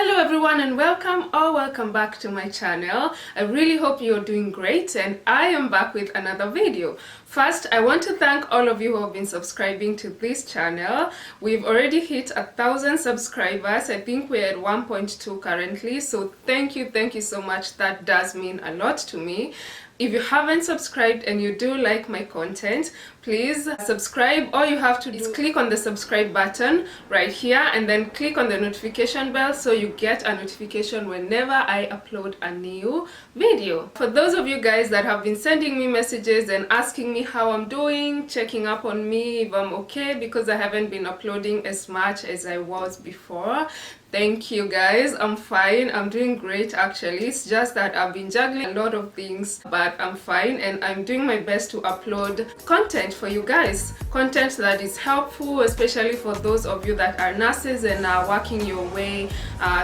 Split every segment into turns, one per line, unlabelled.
Hello everyone and welcome back to my channel. I really hope you're doing great and I am back with another video. First, I want to thank all of you who have been subscribing to this channel. We've already hit 1,000 subscribers. I think we're at 1.2 currently, so thank you so much. That does mean a lot to me. If you haven't subscribed and you do like my content, please subscribe. All you have to do is click on the subscribe button right here and then click on the notification bell so you get a notification whenever I upload a new video. For those of you guys that have been sending me messages and asking me how I'm doing, checking up on me if I'm okay, because I haven't been uploading as much as I was before, thank you guys. I'm fine. I'm doing great actually. It's just that I've been juggling a lot of things, but I'm fine and I'm doing my best to upload content for you guys. Content that is helpful, especially for those of you that are nurses and are working your way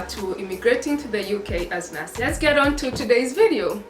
to immigrating to the UK as nurses. Let's get on to today's video.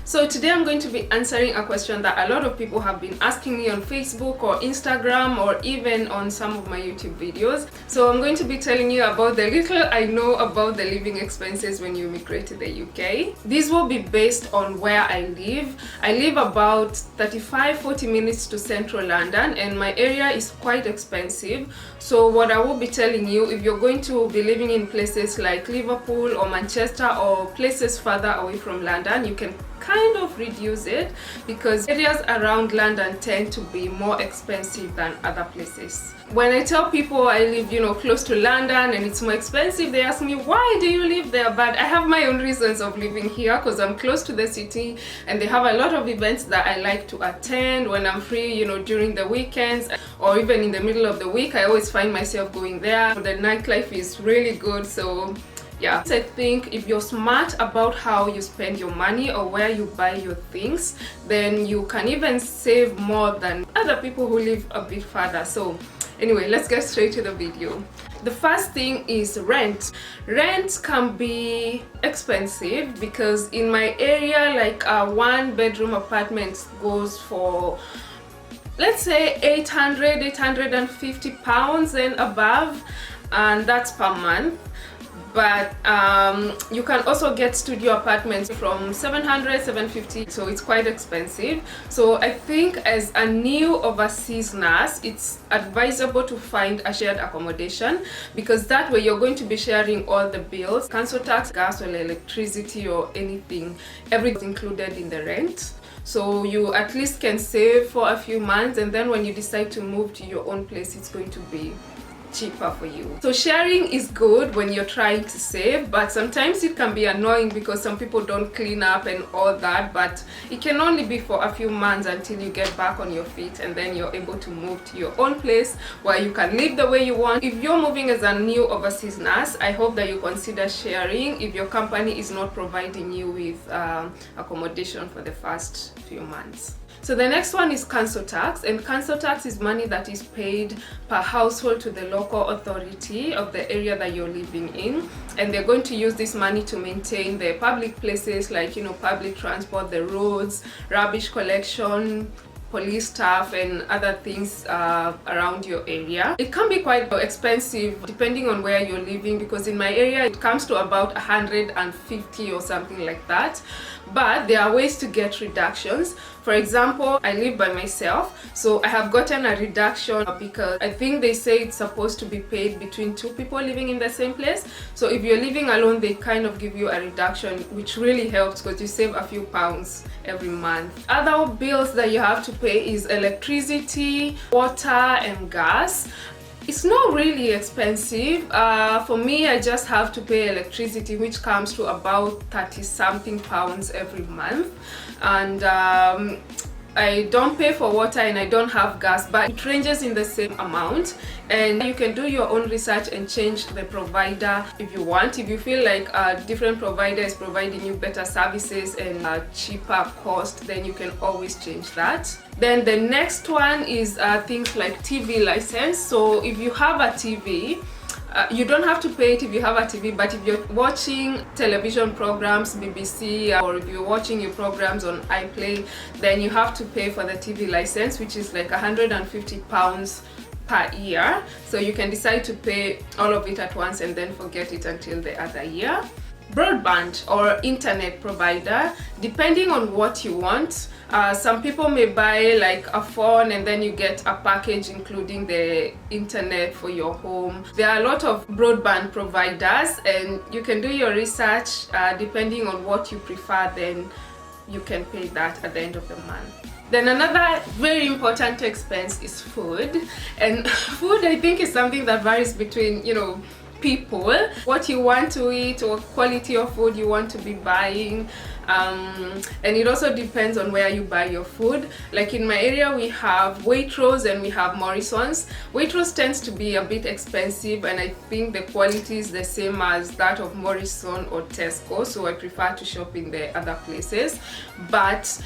So today I'm going to be answering a question that a lot of people have been asking me on Facebook or Instagram or even on some of my YouTube videos. So I'm going to be telling you about the little I know about the living expenses when you immigrate to the UK. These will be based on where I live. I live about 35-40 minutes to central London and my area is quite expensive. So what I will be telling you, if you're going to be living in places like Liverpool or Manchester or places further away from London, you can kind of reduce it because areas around London tend to be more expensive than other places. When I tell people I live, close to London and it's more expensive, they ask me, why do you live there? But I have my own reasons of living here because I'm close to the city and they have a lot of events that I like to attend when I'm free, during the weekends or even in the middle of the week. I always find myself going there. The nightlife is really good, so yeah. I think if you're smart about how you spend your money or where you buy your things, then you can even save more than other people who live a bit further. So anyway, let's get straight to the video. The first thing is rent. Rent can be expensive because in my area, like a one-bedroom apartment goes for, let's say, 850 pounds and above, and that's per month. But you can also get studio apartments from 750, so it's quite expensive. So I think as a new overseas nurse, it's advisable to find a shared accommodation because that way you're going to be sharing all the bills, council tax, gas or electricity or anything, everything included in the rent. So you at least can save for a few months, and then when you decide to move to your own place, it's going to be cheaper for you. So sharing is good when you're trying to save, but sometimes it can be annoying because some people don't clean up and all that, but it can only be for a few months until you get back on your feet and then you're able to move to your own place where you can live the way you want. If you're moving as a new overseas nurse, I hope that you consider sharing if your company is not providing you with accommodation for the first few months. So the next one is council tax, and council tax is money that is paid per household to the local authority of the area that you're living in, and they're going to use this money to maintain the public places like public transport, the roads, rubbish collection, police staff and other things around your area. It can be quite expensive depending on where you're living because in my area it comes to about 150 or something like that, but there are ways to get reductions. For example, I live by myself, so I have gotten a reduction because I think they say it's supposed to be paid between two people living in the same place. So if you're living alone, they kind of give you a reduction, which really helps because you save a few pounds every month. Other bills that you have to pay is electricity, water and gas. It's not really expensive. For me, I just have to pay electricity, which comes to about 30-something pounds every month, and I don't pay for water and I don't have gas, but it ranges in the same amount, and you can do your own research and change the provider if you want. If you feel like a different provider is providing you better services and a cheaper cost, then you can always change that. Then the next one is things like TV license. So if you have a TV, You don't have to pay it if you have a TV, but if you're watching television programs, BBC, or if you're watching your programs on iPlay, then you have to pay for the TV license, which is like £150 per year. So you can decide to pay all of it at once and then forget it until the other year. Broadband or internet provider, depending on what you want. Some people may buy like a phone and then you get a package including the internet for your home. There are a lot of broadband providers and you can do your research. Depending on what you prefer, then you can pay that at the end of the month. Then another very important expense is food, and food I think is something that varies between, you know, people, what you want to eat or quality of food you want to be buying, and it also depends on where you buy your food. Like in my area we have Waitrose and we have Morrison's. Waitrose tends to be a bit expensive and I think the quality is the same as that of Morrison or Tesco, so I prefer to shop in the other places. But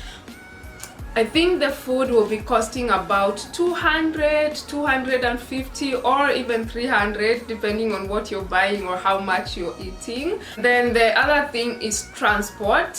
I think the food will be costing about 200, 250 or even 300 depending on what you're buying or how much you're eating. Then the other thing is transport.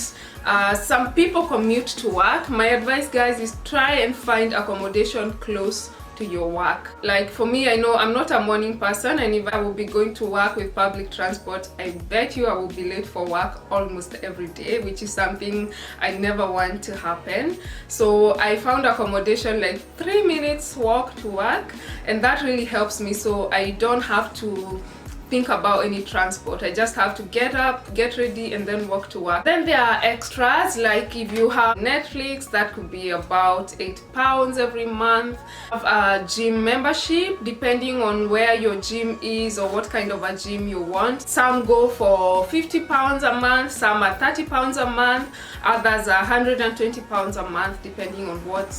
Some people commute to work. My advice, guys, is try and find accommodation close to your work. Like for me, I know I'm not a morning person, and if I will be going to work with public transport, I bet you I will be late for work almost every day, which is something I never want to happen. So I found accommodation like 3 minutes walk to work, and that really helps me, so I don't have to think about any transport. I just have to get up, get ready, and then walk to work. Then there are extras, like if you have Netflix, that could be about £8 every month. Have a gym membership, depending on where your gym is or what kind of a gym you want. Some go for £50 a month, some are £30 a month, others are £120 a month, depending on what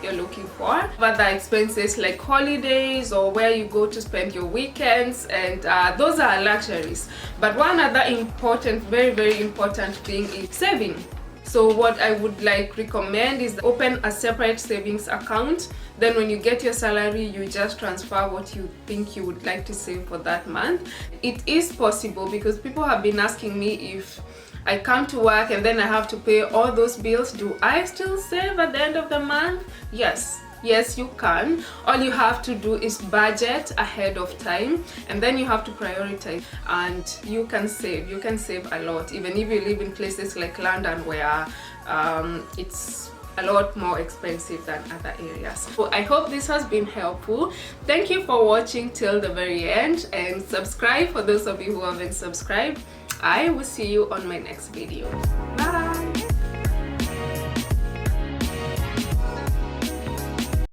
you're looking for. Other expenses like holidays or where you go to spend your weekends, and those are luxuries. But one other important, very important thing is saving. So what I would recommend is open a separate savings account. Then when you get your salary, you just transfer what you think you would like to save for that month. It is possible because people have been asking me, if I come to work and then I have to pay all those bills, do I still save at the end of the month? Yes, you can. All you have to do is budget ahead of time, and then you have to prioritize, and you can save a lot, even if you live in places like London where it's a lot more expensive than other areas. So I hope this has been helpful. Thank you for watching till the very end, and subscribe for those of you who haven't subscribed. I will see you on my next video.